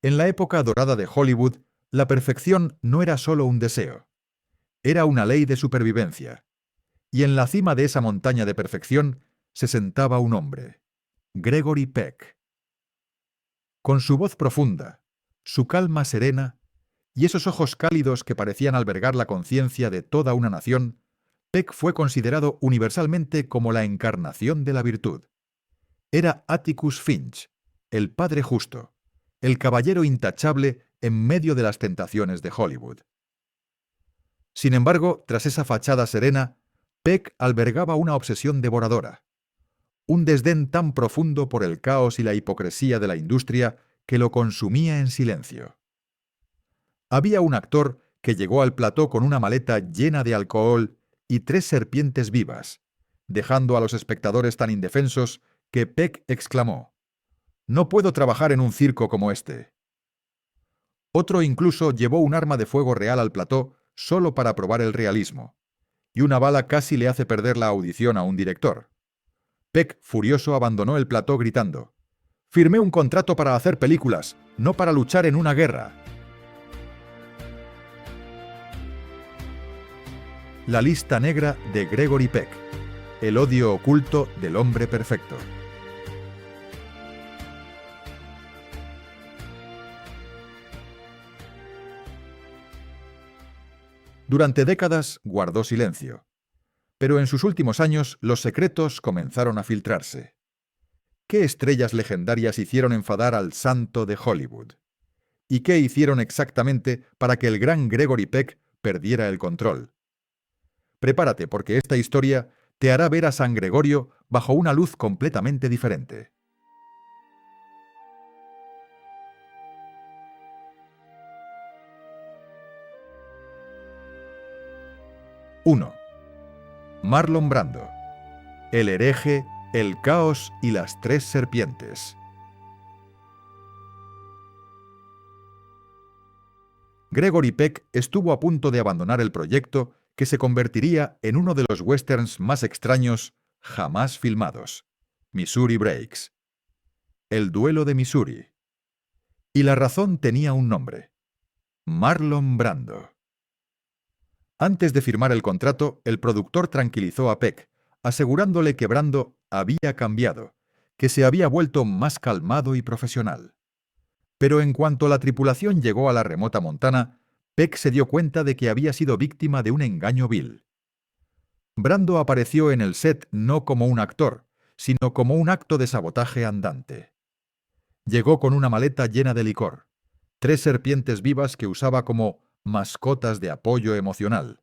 En la época dorada de Hollywood, la perfección no era solo un deseo. Era una ley de supervivencia. Y en la cima de esa montaña de perfección se sentaba un hombre, Gregory Peck. Con su voz profunda, su calma serena y esos ojos cálidos que parecían albergar la conciencia de toda una nación, Peck fue considerado universalmente como la encarnación de la virtud. Era Atticus Finch, el padre justo, el caballero intachable en medio de las tentaciones de Hollywood. Sin embargo, tras esa fachada serena, Peck albergaba una obsesión devoradora, un desdén tan profundo por el caos y la hipocresía de la industria que lo consumía en silencio. Había un actor que llegó al plató con una maleta llena de alcohol y 3 serpientes vivas, dejando a los espectadores tan indefensos que Peck exclamó: «No puedo trabajar en un circo como este». Otro incluso llevó un arma de fuego real al plató solo para probar el realismo, y una bala casi le hace perder la audición a un director. Peck, furioso, abandonó el plató gritando: «Firmé un contrato para hacer películas, no para luchar en una guerra». La lista negra de Gregory Peck, el odio oculto del hombre perfecto. Durante décadas guardó silencio, pero en sus últimos años los secretos comenzaron a filtrarse. ¿Qué estrellas legendarias hicieron enfadar al santo de Hollywood? ¿Y qué hicieron exactamente para que el gran Gregory Peck perdiera el control? Prepárate, porque esta historia te hará ver a San Gregorio bajo una luz completamente diferente. ¡1! Marlon Brando. El hereje, el caos y las 3 serpientes. Gregory Peck estuvo a punto de abandonar el proyecto que se convertiría en uno de los westerns más extraños jamás filmados: Missouri Breaks. El duelo de Missouri. Y la razón tenía un nombre: Marlon Brando. Antes de firmar el contrato, el productor tranquilizó a Peck, asegurándole que Brando había cambiado, que se había vuelto más calmado y profesional. Pero en cuanto la tripulación llegó a la remota Montana, Peck se dio cuenta de que había sido víctima de un engaño vil. Brando apareció en el set no como un actor, sino como un acto de sabotaje andante. Llegó con una maleta llena de licor, 3 serpientes vivas que usaba como mascotas de apoyo emocional,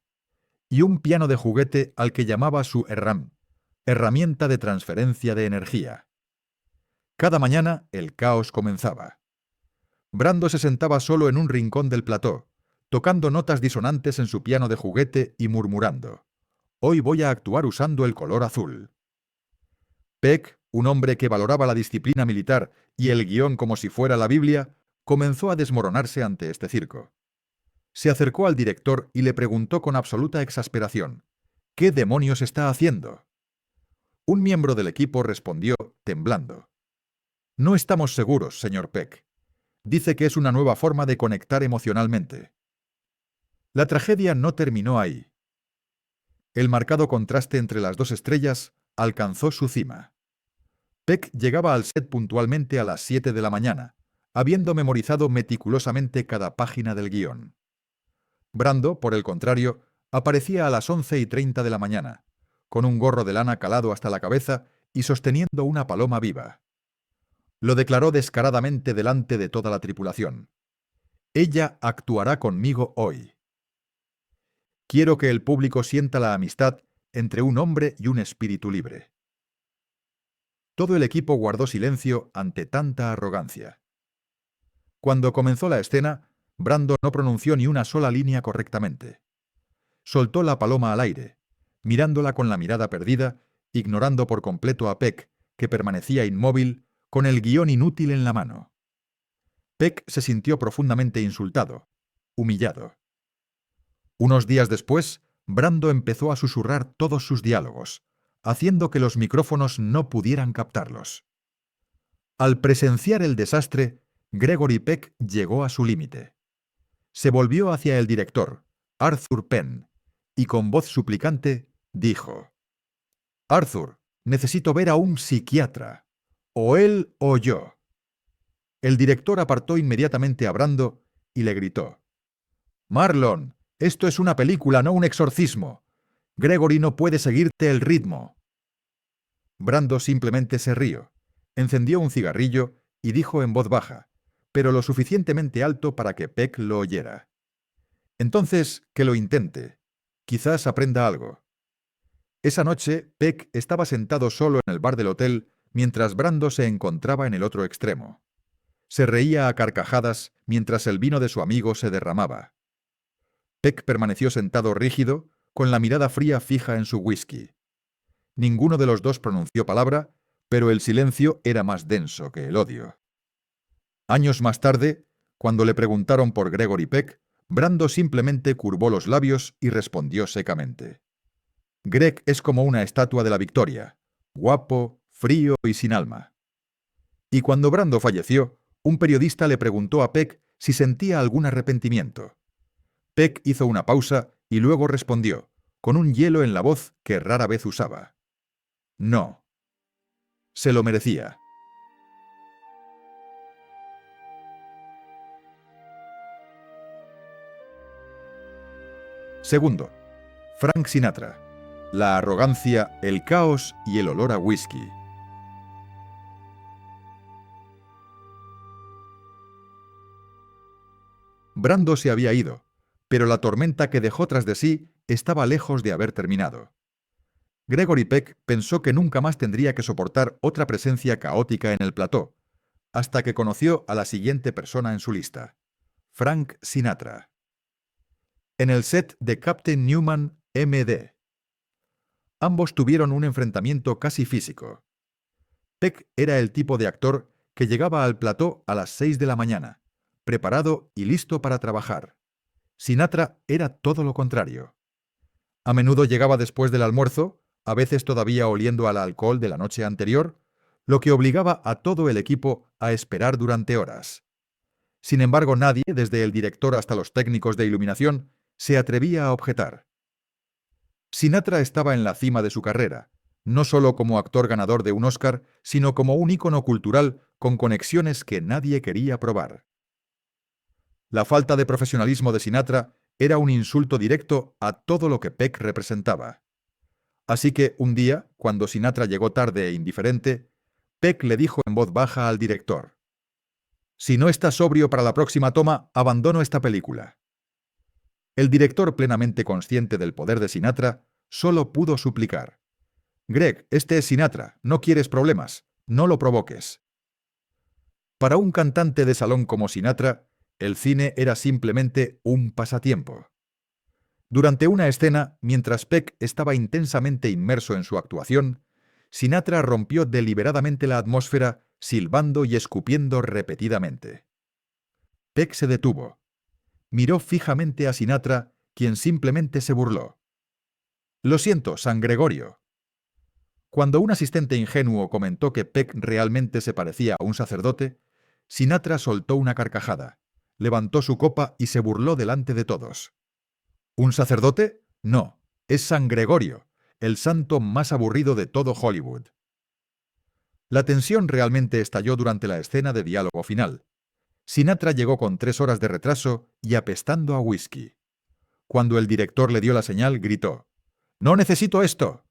y un piano de juguete al que llamaba su ERRAM, herramienta de transferencia de energía. Cada mañana el caos comenzaba. Brando se sentaba solo en un rincón del plató, tocando notas disonantes en su piano de juguete y murmurando: «Hoy voy a actuar usando el color azul». Peck, un hombre que valoraba la disciplina militar y el guión como si fuera la Biblia, comenzó a desmoronarse ante este circo. Se acercó al director y le preguntó con absoluta exasperación: «¿Qué demonios está haciendo?». Un miembro del equipo respondió, temblando: «No estamos seguros, señor Peck. Dice que es una nueva forma de conectar emocionalmente». La tragedia no terminó ahí. El marcado contraste entre las 2 estrellas alcanzó su cima. Peck llegaba al set puntualmente a las 7 de la mañana, habiendo memorizado meticulosamente cada página del guión. Brando, por el contrario, aparecía a las 11:30 de la mañana, con un gorro de lana calado hasta la cabeza y sosteniendo una paloma viva. Lo declaró descaradamente delante de toda la tripulación: «Ella actuará conmigo hoy. Quiero que el público sienta la amistad entre un hombre y un espíritu libre». Todo el equipo guardó silencio ante tanta arrogancia. Cuando comenzó la escena, Brando no pronunció ni una sola línea correctamente. Soltó la paloma al aire, mirándola con la mirada perdida, ignorando por completo a Peck, que permanecía inmóvil, con el guión inútil en la mano. Peck se sintió profundamente insultado, humillado. Unos días después, Brando empezó a susurrar todos sus diálogos, haciendo que los micrófonos no pudieran captarlos. Al presenciar el desastre, Gregory Peck llegó a su límite. Se volvió hacia el director, Arthur Penn, y con voz suplicante dijo: «Arthur, necesito ver a un psiquiatra. O él o yo». El director apartó inmediatamente a Brando y le gritó: «Marlon, esto es una película, no un exorcismo. Gregory no puede seguirte el ritmo». Brando simplemente se rió, encendió un cigarrillo y dijo en voz baja, pero lo suficientemente alto para que Peck lo oyera: «Entonces, que lo intente. Quizás aprenda algo». Esa noche, Peck estaba sentado solo en el bar del hotel mientras Brando se encontraba en el otro extremo. Se reía a carcajadas mientras el vino de su amigo se derramaba. Peck permaneció sentado rígido, con la mirada fría fija en su whisky. Ninguno de los dos pronunció palabra, pero el silencio era más denso que el odio. Años más tarde, cuando le preguntaron por Gregory Peck, Brando simplemente curvó los labios y respondió secamente: «Greg es como una estatua de la Victoria, guapo, frío y sin alma». Y cuando Brando falleció, un periodista le preguntó a Peck si sentía algún arrepentimiento. Peck hizo una pausa y luego respondió, con un hielo en la voz que rara vez usaba: «No. Se lo merecía». Segundo, Frank Sinatra. La arrogancia, el caos y el olor a whisky. Brando se había ido, pero la tormenta que dejó tras de sí estaba lejos de haber terminado. Gregory Peck pensó que nunca más tendría que soportar otra presencia caótica en el plató, hasta que conoció a la siguiente persona en su lista: Frank Sinatra. En el set de Captain Newman, M.D. Ambos tuvieron un enfrentamiento casi físico. Peck era el tipo de actor que llegaba al plató a las 6 de la mañana, preparado y listo para trabajar. Sinatra era todo lo contrario. A menudo llegaba después del almuerzo, a veces todavía oliendo al alcohol de la noche anterior, lo que obligaba a todo el equipo a esperar durante horas. Sin embargo, nadie, desde el director hasta los técnicos de iluminación, se atrevía a objetar. Sinatra estaba en la cima de su carrera, no solo como actor ganador de un Oscar, sino como un ícono cultural con conexiones que nadie quería probar. La falta de profesionalismo de Sinatra era un insulto directo a todo lo que Peck representaba. Así que un día, cuando Sinatra llegó tarde e indiferente, Peck le dijo en voz baja al director: «Si no estás sobrio para la próxima toma, abandono esta película». El director, plenamente consciente del poder de Sinatra, solo pudo suplicar: «Greg, este es Sinatra, no quieres problemas, no lo provoques». Para un cantante de salón como Sinatra, el cine era simplemente un pasatiempo. Durante una escena, mientras Peck estaba intensamente inmerso en su actuación, Sinatra rompió deliberadamente la atmósfera, silbando y escupiendo repetidamente. Peck se detuvo. Miró fijamente a Sinatra, quien simplemente se burló. «Lo siento, San Gregorio». Cuando un asistente ingenuo comentó que Peck realmente se parecía a un sacerdote, Sinatra soltó una carcajada, levantó su copa y se burló delante de todos. ¿Un sacerdote? No, es San Gregorio, el santo más aburrido de todo Hollywood. La tensión realmente estalló durante la escena de diálogo final. Sinatra llegó con 3 horas de retraso y apestando a whisky. Cuando el director le dio la señal, gritó: «¡No necesito esto!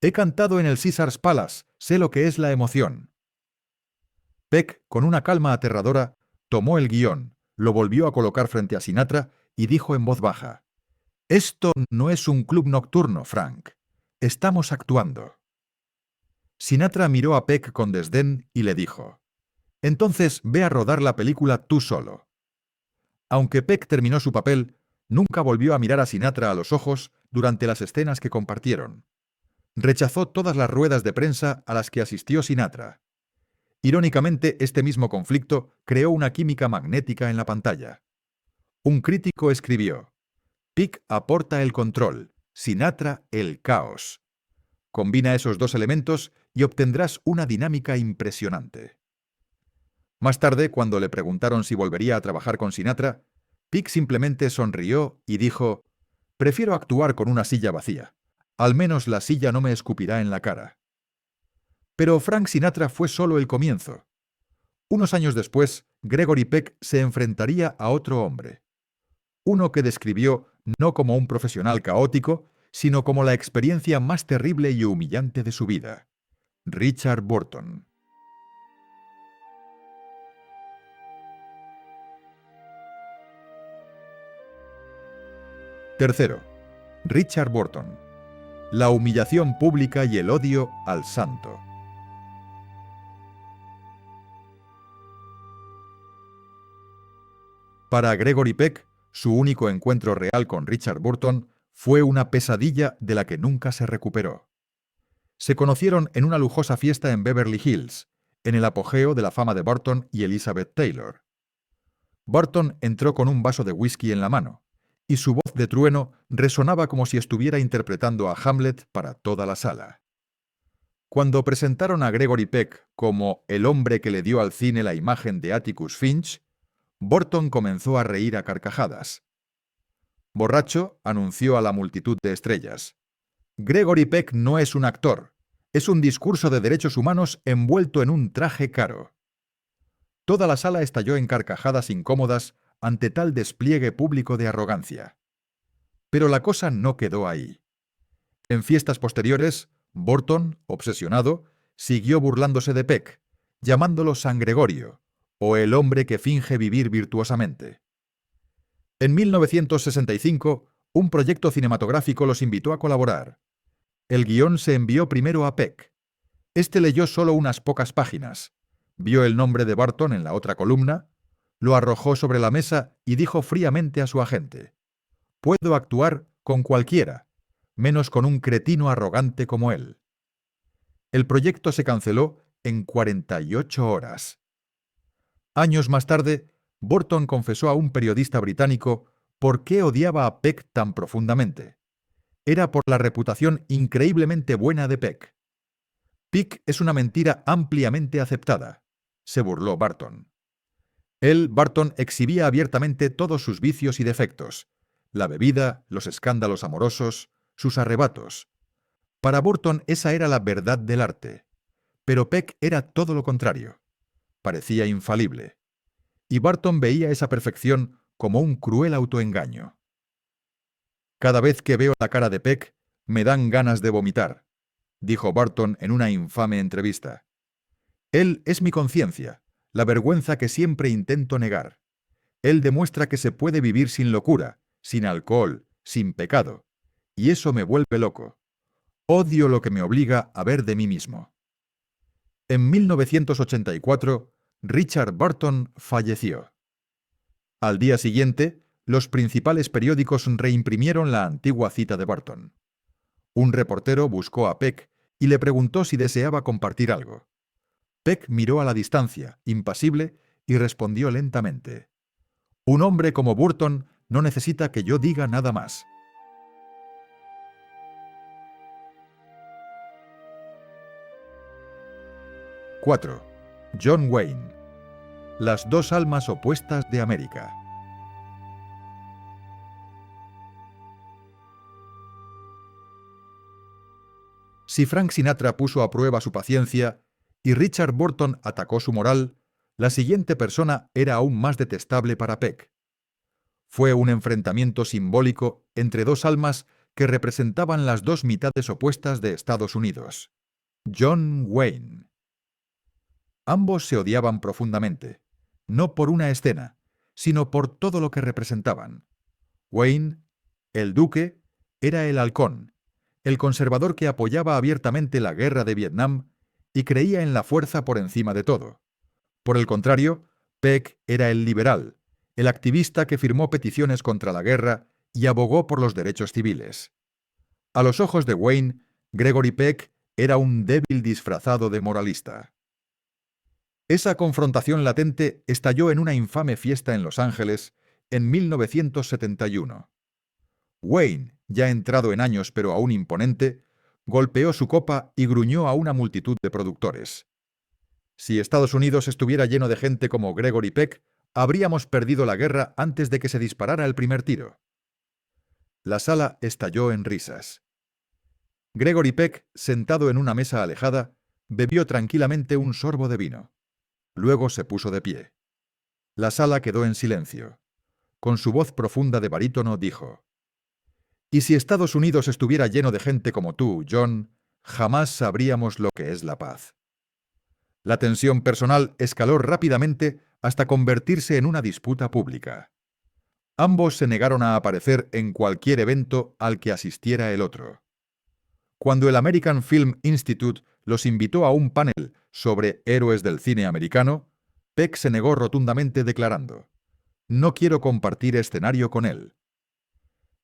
He cantado en el Caesars Palace, sé lo que es la emoción». Peck, con una calma aterradora, tomó el guión, lo volvió a colocar frente a Sinatra y dijo en voz baja: «Esto no es un club nocturno, Frank. Estamos actuando». Sinatra miró a Peck con desdén y le dijo: «Entonces ve a rodar la película tú solo». Aunque Peck terminó su papel, nunca volvió a mirar a Sinatra a los ojos durante las escenas que compartieron. Rechazó todas las ruedas de prensa a las que asistió Sinatra. Irónicamente, este mismo conflicto creó una química magnética en la pantalla. Un crítico escribió: «Peck aporta el control, Sinatra el caos. Combina esos dos elementos y obtendrás una dinámica impresionante». Más tarde, cuando le preguntaron si volvería a trabajar con Sinatra, Peck simplemente sonrió y dijo: «Prefiero actuar con una silla vacía. Al menos la silla no me escupirá en la cara». Pero Frank Sinatra fue solo el comienzo. Unos años después, Gregory Peck se enfrentaría a otro hombre. Uno que describió no como un profesional caótico, sino como la experiencia más terrible y humillante de su vida: Richard Burton. Tercero, Richard Burton. La humillación pública y el odio al santo. Para Gregory Peck, su único encuentro real con Richard Burton fue una pesadilla de la que nunca se recuperó. Se conocieron en una lujosa fiesta en Beverly Hills, en el apogeo de la fama de Burton y Elizabeth Taylor. Burton entró con un vaso de whisky en la mano, y su voz de trueno resonaba como si estuviera interpretando a Hamlet para toda la sala. Cuando presentaron a Gregory Peck como el hombre que le dio al cine la imagen de Atticus Finch, Burton comenzó a reír a carcajadas. Borracho, anunció a la multitud de estrellas: «Gregory Peck no es un actor, es un discurso de derechos humanos envuelto en un traje caro». Toda la sala estalló en carcajadas incómodas ante tal despliegue público de arrogancia. Pero la cosa no quedó ahí. En fiestas posteriores, Burton, obsesionado, siguió burlándose de Peck, llamándolo San Gregorio, o el hombre que finge vivir virtuosamente. En 1965, un proyecto cinematográfico los invitó a colaborar. El guión se envió primero a Peck. Este leyó solo unas pocas páginas, vio el nombre de Burton en la otra columna, lo arrojó sobre la mesa y dijo fríamente a su agente: «Puedo actuar con cualquiera, menos con un cretino arrogante como él». El proyecto se canceló en 48 horas. Años más tarde, Burton confesó a un periodista británico por qué odiaba a Peck tan profundamente. Era por la reputación increíblemente buena de Peck. «Peck es una mentira ampliamente aceptada», se burló Burton. Burton, exhibía abiertamente todos sus vicios y defectos: la bebida, los escándalos amorosos, sus arrebatos. Para Burton esa era la verdad del arte. Pero Peck era todo lo contrario. Parecía infalible. Y Burton veía esa perfección como un cruel autoengaño. «Cada vez que veo la cara de Peck, me dan ganas de vomitar», dijo Burton en una infame entrevista. «Él es mi conciencia, la vergüenza que siempre intento negar. Él demuestra que se puede vivir sin locura, sin alcohol, sin pecado. Y eso me vuelve loco. Odio lo que me obliga a ver de mí mismo». En 1984, Richard Burton falleció. Al día siguiente, los principales periódicos reimprimieron la antigua cita de Burton. Un reportero buscó a Peck y le preguntó si deseaba compartir algo. Peck miró a la distancia, impasible, y respondió lentamente: «Un hombre como Burton no necesita que yo diga nada más». 4. John Wayne. Las dos almas opuestas de América. Si Frank Sinatra puso a prueba su paciencia y Richard Burton atacó su moral, la siguiente persona era aún más detestable para Peck. Fue un enfrentamiento simbólico entre dos almas que representaban las dos mitades opuestas de Estados Unidos: John Wayne. Ambos se odiaban profundamente, no por una escena, sino por todo lo que representaban. Wayne, el duque, era el halcón, el conservador que apoyaba abiertamente la guerra de Vietnam y creía en la fuerza por encima de todo. Por el contrario, Peck era el liberal, el activista que firmó peticiones contra la guerra y abogó por los derechos civiles. A los ojos de Wayne, Gregory Peck era un débil disfrazado de moralista. Esa confrontación latente estalló en una infame fiesta en Los Ángeles en 1971. Wayne, ya entrado en años pero aún imponente, golpeó su copa y gruñó a una multitud de productores. Si Estados Unidos estuviera lleno de gente como Gregory Peck, habríamos perdido la guerra antes de que se disparara el primer tiro. La sala estalló en risas. Gregory Peck, sentado en una mesa alejada, bebió tranquilamente un sorbo de vino. Luego se puso de pie. La sala quedó en silencio. Con su voz profunda de barítono dijo: «Y si Estados Unidos estuviera lleno de gente como tú, John, jamás sabríamos lo que es la paz». La tensión personal escaló rápidamente hasta convertirse en una disputa pública. Ambos se negaron a aparecer en cualquier evento al que asistiera el otro. Cuando el American Film Institute los invitó a un panel sobre héroes del cine americano, Peck se negó rotundamente declarando: «No quiero compartir escenario con él».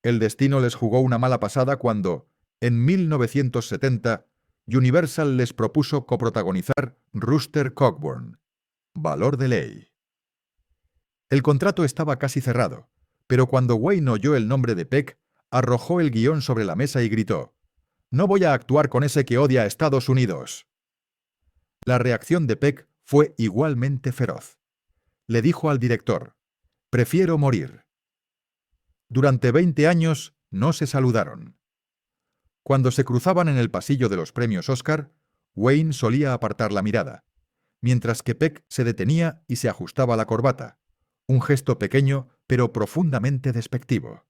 El destino les jugó una mala pasada cuando, en 1970, Universal les propuso coprotagonizar Rooster Cogburn, Valor de Ley. El contrato estaba casi cerrado, pero cuando Wayne oyó el nombre de Peck, arrojó el guión sobre la mesa y gritó: «No voy a actuar con ese que odia a Estados Unidos». La reacción de Peck fue igualmente feroz. Le dijo al director: «Prefiero morir». Durante 20 años no se saludaron. Cuando se cruzaban en el pasillo de los premios Oscar, Wayne solía apartar la mirada, mientras que Peck se detenía y se ajustaba la corbata, un gesto pequeño pero profundamente despectivo.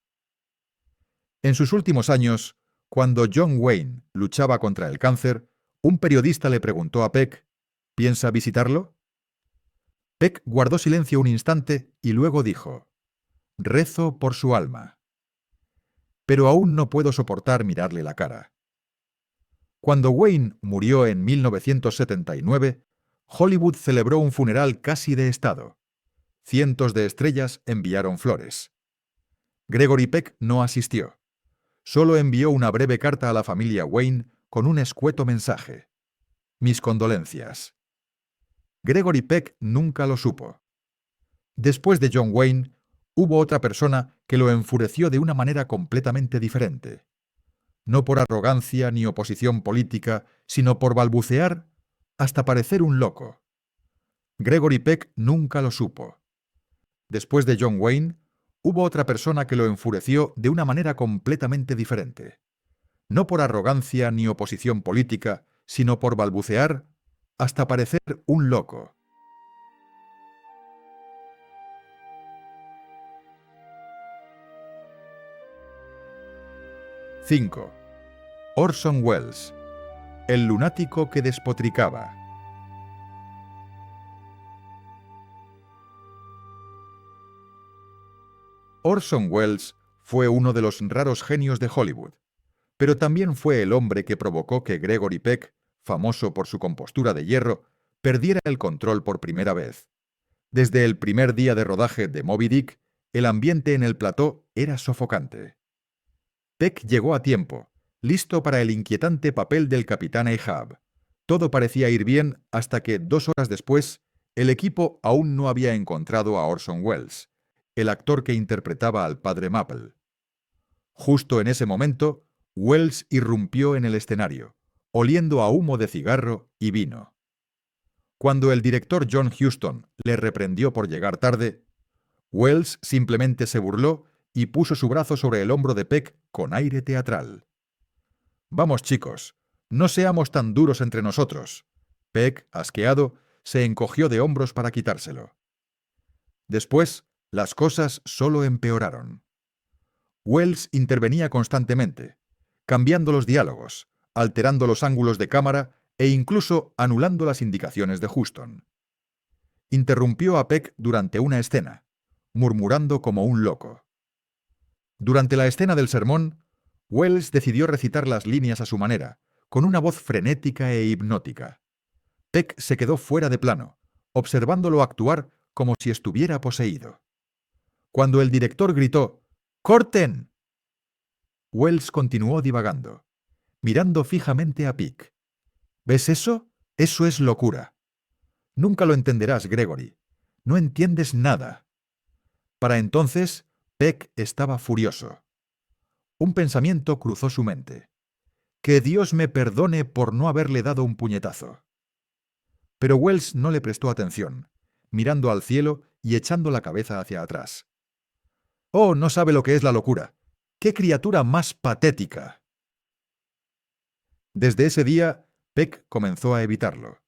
En sus últimos años, cuando John Wayne luchaba contra el cáncer, un periodista le preguntó a Peck: «¿Piensa visitarlo?». Peck guardó silencio un instante y luego dijo: «Rezo por su alma. Pero aún no puedo soportar mirarle la cara». Cuando Wayne murió en 1979, Hollywood celebró un funeral casi de estado. Cientos de estrellas enviaron flores. Gregory Peck no asistió. Solo envió una breve carta a la familia Wayne con un escueto mensaje: «Mis condolencias». Gregory Peck nunca lo supo. Después de John Wayne, hubo otra persona que lo enfureció de una manera completamente diferente. No por arrogancia ni oposición política, sino por balbucear hasta parecer un loco. Gregory Peck nunca lo supo. Después de John Wayne, hubo otra persona que lo enfureció de una manera completamente diferente. No por arrogancia ni oposición política, sino por balbucear hasta parecer un loco. 5. Orson Welles, el lunático que despotricaba. Orson Welles fue uno de los raros genios de Hollywood, pero también fue el hombre que provocó que Gregory Peck, famoso por su compostura de hierro, perdiera el control por primera vez. Desde el primer día de rodaje de Moby Dick, el ambiente en el plató era sofocante. Peck llegó a tiempo, listo para el inquietante papel del capitán Ahab. Todo parecía ir bien hasta que, 2 horas después, el equipo aún no había encontrado a Orson Welles, el actor que interpretaba al padre Maple. Justo en ese momento, Welles irrumpió en el escenario, oliendo a humo de cigarro y vino. Cuando el director John Huston le reprendió por llegar tarde, Welles simplemente se burló y puso su brazo sobre el hombro de Peck con aire teatral. «Vamos, chicos, no seamos tan duros entre nosotros». Peck, asqueado, se encogió de hombros para quitárselo. Después, las cosas solo empeoraron. Welles intervenía constantemente, cambiando los diálogos, alterando los ángulos de cámara e incluso anulando las indicaciones de Huston. Interrumpió a Peck durante una escena, murmurando como un loco. Durante la escena del sermón, Welles decidió recitar las líneas a su manera, con una voz frenética e hipnótica. Peck se quedó fuera de plano, observándolo actuar como si estuviera poseído. Cuando el director gritó «¡Corten!», Welles continuó divagando, mirando fijamente a Peck. «¿Ves eso? Eso es locura. Nunca lo entenderás, Gregory. No entiendes nada». Para entonces, Peck estaba furioso. Un pensamiento cruzó su mente. «Que Dios me perdone por no haberle dado un puñetazo». Pero Wells no le prestó atención, mirando al cielo y echando la cabeza hacia atrás. «Oh, no sabe lo que es la locura. ¡Qué criatura más patética!». Desde ese día, Peck comenzó a evitarlo.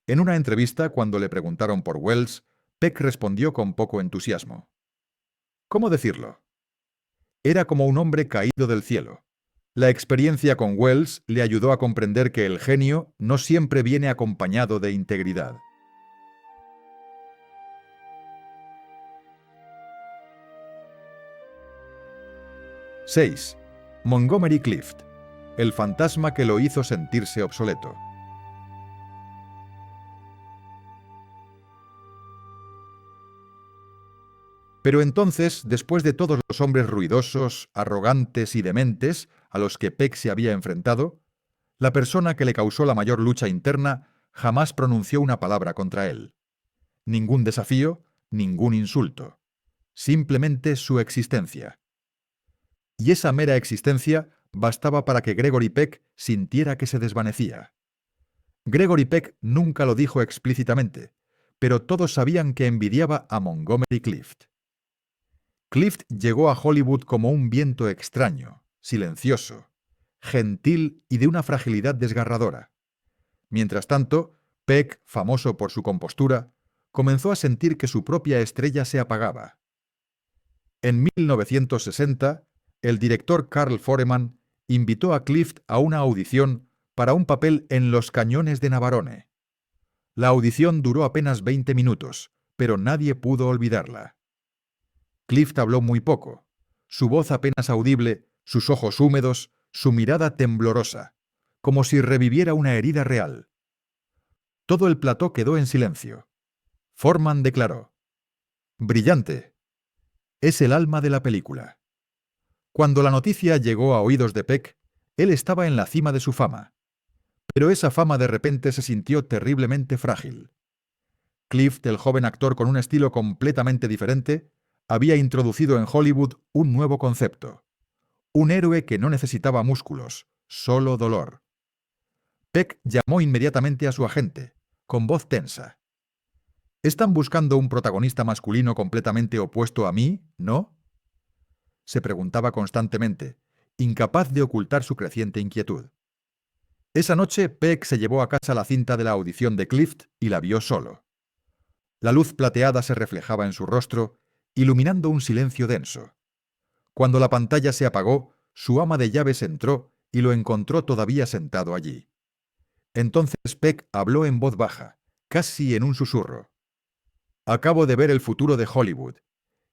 En una entrevista, cuando le preguntaron por Wells, Peck respondió con poco entusiasmo. ¿Cómo decirlo? Era como un hombre caído del cielo. La experiencia con Wells le ayudó a comprender que el genio no siempre viene acompañado de integridad. 6. Montgomery Clift, el fantasma que lo hizo sentirse obsoleto. Pero entonces, después de todos los hombres ruidosos, arrogantes y dementes a los que Peck se había enfrentado, la persona que le causó la mayor lucha interna jamás pronunció una palabra contra él. Ningún desafío, ningún insulto. Simplemente su existencia. Y esa mera existencia bastaba para que Gregory Peck sintiera que se desvanecía. Gregory Peck nunca lo dijo explícitamente, pero todos sabían que envidiaba a Montgomery Clift. Clift llegó a Hollywood como un viento extraño, silencioso, gentil y de una fragilidad desgarradora. Mientras tanto, Peck, famoso por su compostura, comenzó a sentir que su propia estrella se apagaba. En 1960, el director Carl Foreman invitó a Clift a una audición para un papel en Los cañones de Navarone. La audición duró apenas 20 minutos, pero nadie pudo olvidarla. Clift habló muy poco, su voz apenas audible, sus ojos húmedos, su mirada temblorosa, como si reviviera una herida real. Todo el plató quedó en silencio. Foreman declaró: «Brillante. Es el alma de la película». Cuando la noticia llegó a oídos de Peck, él estaba en la cima de su fama. Pero esa fama de repente se sintió terriblemente frágil. Clift, el joven actor con un estilo completamente diferente, había introducido en Hollywood un nuevo concepto. Un héroe que no necesitaba músculos, solo dolor. Peck llamó inmediatamente a su agente, con voz tensa. «¿Están buscando un protagonista masculino completamente opuesto a mí, no?», se preguntaba constantemente, incapaz de ocultar su creciente inquietud. Esa noche, Peck se llevó a casa la cinta de la audición de Clift y la vio solo. La luz plateada se reflejaba en su rostro, iluminando un silencio denso. Cuando la pantalla se apagó, su ama de llaves entró y lo encontró todavía sentado allí. Entonces Peck habló en voz baja, casi en un susurro. «Acabo de ver el futuro de Hollywood,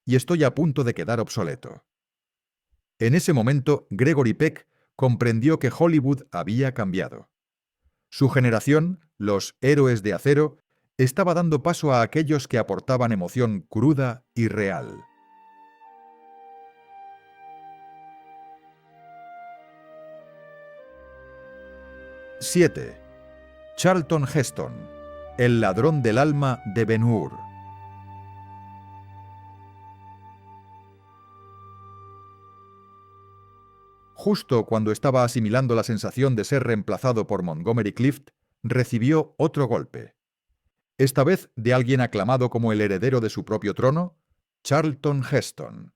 y estoy a punto de quedar obsoleto». En ese momento, Gregory Peck comprendió que Hollywood había cambiado. Su generación, los héroes de acero, estaba dando paso a aquellos que aportaban emoción cruda y real. 7. Charlton Heston, el ladrón del alma de Ben-Hur. Justo cuando estaba asimilando la sensación de ser reemplazado por Montgomery Clift, recibió otro golpe. Esta vez de alguien aclamado como el heredero de su propio trono, Charlton Heston.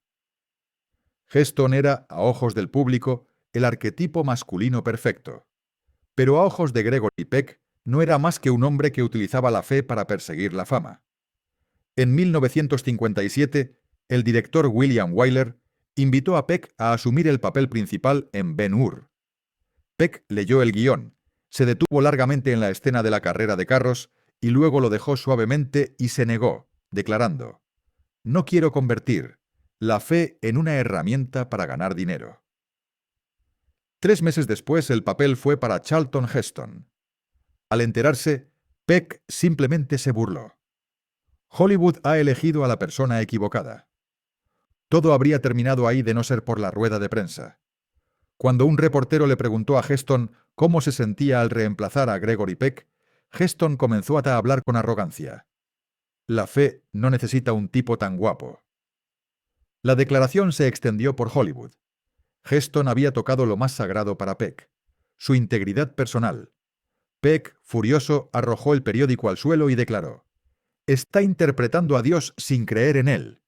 Heston era, a ojos del público, el arquetipo masculino perfecto. Pero a ojos de Gregory Peck, no era más que un hombre que utilizaba la fe para perseguir la fama. En 1957, el director William Wyler invitó a Peck a asumir el papel principal en Ben-Hur. Peck leyó el guión, se detuvo largamente en la escena de la carrera de carros y luego lo dejó suavemente y se negó, declarando: «No quiero convertir la fe en una herramienta para ganar dinero». 3 meses después, el papel fue para Charlton Heston. Al enterarse, Peck simplemente se burló. Hollywood ha elegido a la persona equivocada. Todo habría terminado ahí de no ser por la rueda de prensa. Cuando un reportero le preguntó a Heston cómo se sentía al reemplazar a Gregory Peck, Heston comenzó a hablar con arrogancia. «La fe no necesita un tipo tan guapo». La declaración se extendió por Hollywood. Heston había tocado lo más sagrado para Peck, su integridad personal. Peck, furioso, arrojó el periódico al suelo y declaró: «Está interpretando a Dios sin creer en él».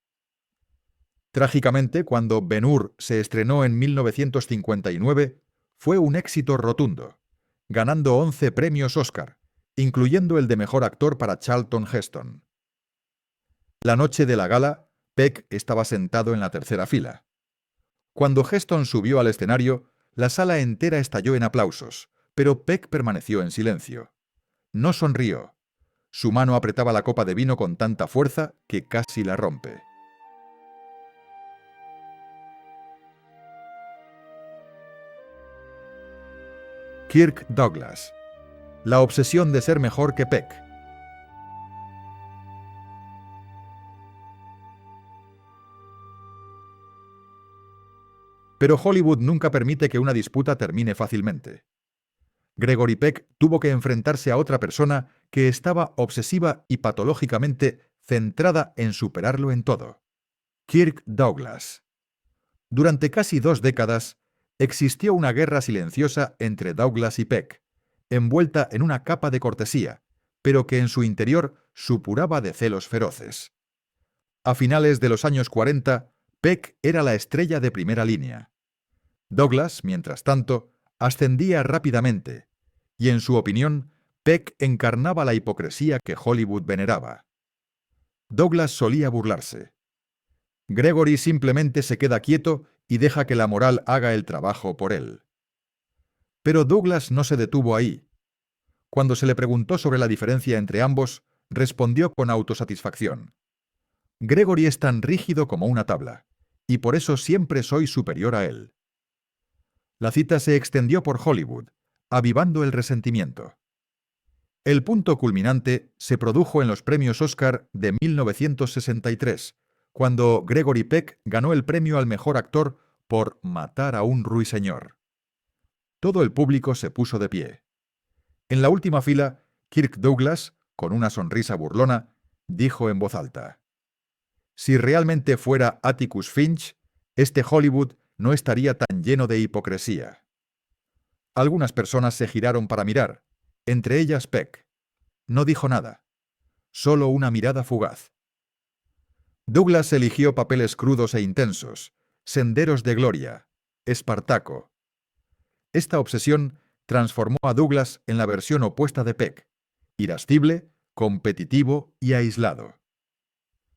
Trágicamente, cuando Ben-Hur se estrenó en 1959, fue un éxito rotundo, ganando 11 premios Oscar, incluyendo el de mejor actor para Charlton Heston. La noche de la gala, Peck estaba sentado en la tercera fila. Cuando Heston subió al escenario, la sala entera estalló en aplausos, pero Peck permaneció en silencio. No sonrió. Su mano apretaba la copa de vino con tanta fuerza que casi la rompe. Kirk Douglas. La obsesión de ser mejor que Peck. Pero Hollywood nunca permite que una disputa termine fácilmente. Gregory Peck tuvo que enfrentarse a otra persona que estaba obsesiva y patológicamente centrada en superarlo en todo. Kirk Douglas. Durante casi 2 décadas, existió una guerra silenciosa entre Douglas y Peck, envuelta en una capa de cortesía, pero que en su interior supuraba de celos feroces. A finales de los años 40, Peck era la estrella de primera línea. Douglas, mientras tanto, ascendía rápidamente, y en su opinión, Peck encarnaba la hipocresía que Hollywood veneraba. Douglas solía burlarse: «Gregory simplemente se queda quieto y deja que la moral haga el trabajo por él». Pero Douglas no se detuvo ahí. Cuando se le preguntó sobre la diferencia entre ambos, respondió con autosatisfacción: «Gregory es tan rígido como una tabla, y por eso siempre soy superior a él». La cita se extendió por Hollywood, avivando el resentimiento. El punto culminante se produjo en los premios Oscar de 1963, cuando Gregory Peck ganó el premio al mejor actor por Matar a un ruiseñor. Todo el público se puso de pie. En la última fila, Kirk Douglas, con una sonrisa burlona, dijo en voz alta: «Si realmente fuera Atticus Finch, este Hollywood no estaría tan lleno de hipocresía». Algunas personas se giraron para mirar, entre ellas Peck. No dijo nada, solo una mirada fugaz. Douglas eligió papeles crudos e intensos, Senderos de Gloria, Espartaco. Esta obsesión transformó a Douglas en la versión opuesta de Peck, irascible, competitivo y aislado.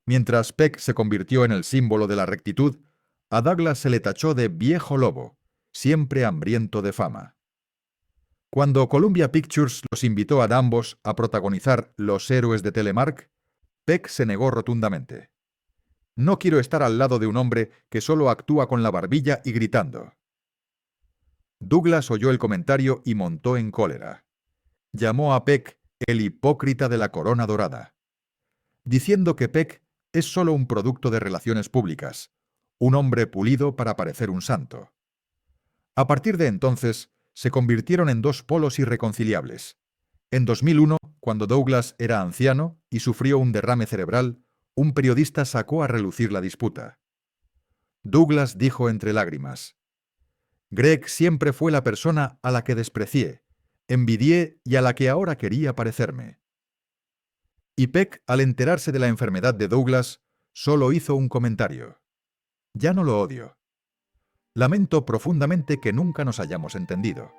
Mientras Peck se convirtió en el símbolo de la rectitud, a Douglas se le tachó de viejo lobo, siempre hambriento de fama. Cuando Columbia Pictures los invitó a ambos a protagonizar Los héroes de Telemark, Peck se negó rotundamente. «No quiero estar al lado de un hombre que solo actúa con la barbilla y gritando». Douglas oyó el comentario y montó en cólera. Llamó a Peck el hipócrita de la corona dorada, diciendo que Peck es solo un producto de relaciones públicas, un hombre pulido para parecer un santo. A partir de entonces, se convirtieron en dos polos irreconciliables. En 2001, cuando Douglas era anciano y sufrió un derrame cerebral, un periodista sacó a relucir la disputa. Douglas dijo entre lágrimas: «Greg siempre fue la persona a la que desprecié, envidié y a la que ahora quería parecerme». Y Peck, al enterarse de la enfermedad de Douglas, solo hizo un comentario: «Ya no lo odio. Lamento profundamente que nunca nos hayamos entendido».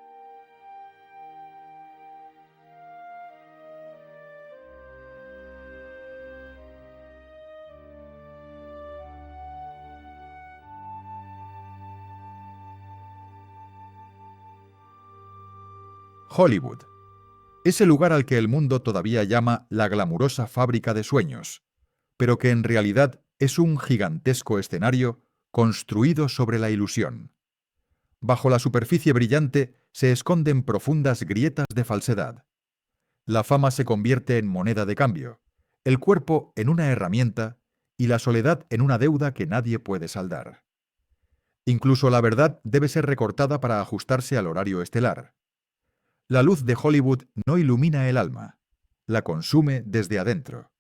Hollywood. Ese lugar al que el mundo todavía llama la glamurosa fábrica de sueños, pero que en realidad es un gigantesco escenario construido sobre la ilusión. Bajo la superficie brillante se esconden profundas grietas de falsedad. La fama se convierte en moneda de cambio, el cuerpo en una herramienta y la soledad en una deuda que nadie puede saldar. Incluso la verdad debe ser recortada para ajustarse al horario estelar. La luz de Hollywood no ilumina el alma, la consume desde adentro.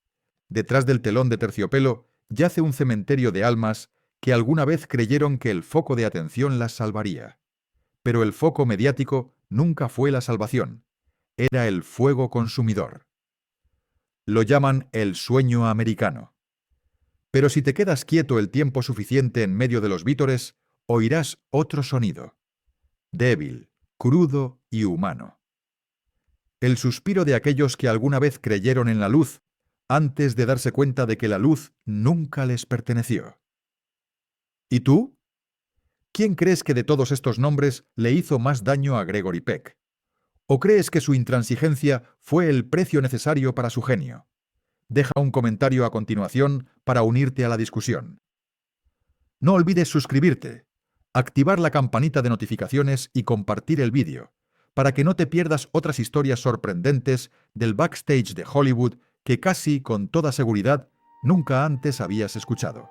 Detrás del telón de terciopelo yace un cementerio de almas que alguna vez creyeron que el foco de atención las salvaría. Pero el foco mediático nunca fue la salvación. era el fuego consumidor. Lo llaman el sueño americano. Pero si te quedas quieto el tiempo suficiente en medio de los vítores, oirás otro sonido. Débil, crudo y humano. El suspiro de aquellos que alguna vez creyeron en la luz, antes de darse cuenta de que la luz nunca les perteneció. ¿Y tú? ¿Quién crees que de todos estos nombres le hizo más daño a Gregory Peck? ¿O crees que su intransigencia fue el precio necesario para su genio? Deja un comentario a continuación para unirte a la discusión. No olvides suscribirte, activar la campanita de notificaciones y compartir el vídeo, para que no te pierdas otras historias sorprendentes del backstage de Hollywood que casi con toda seguridad nunca antes habías escuchado.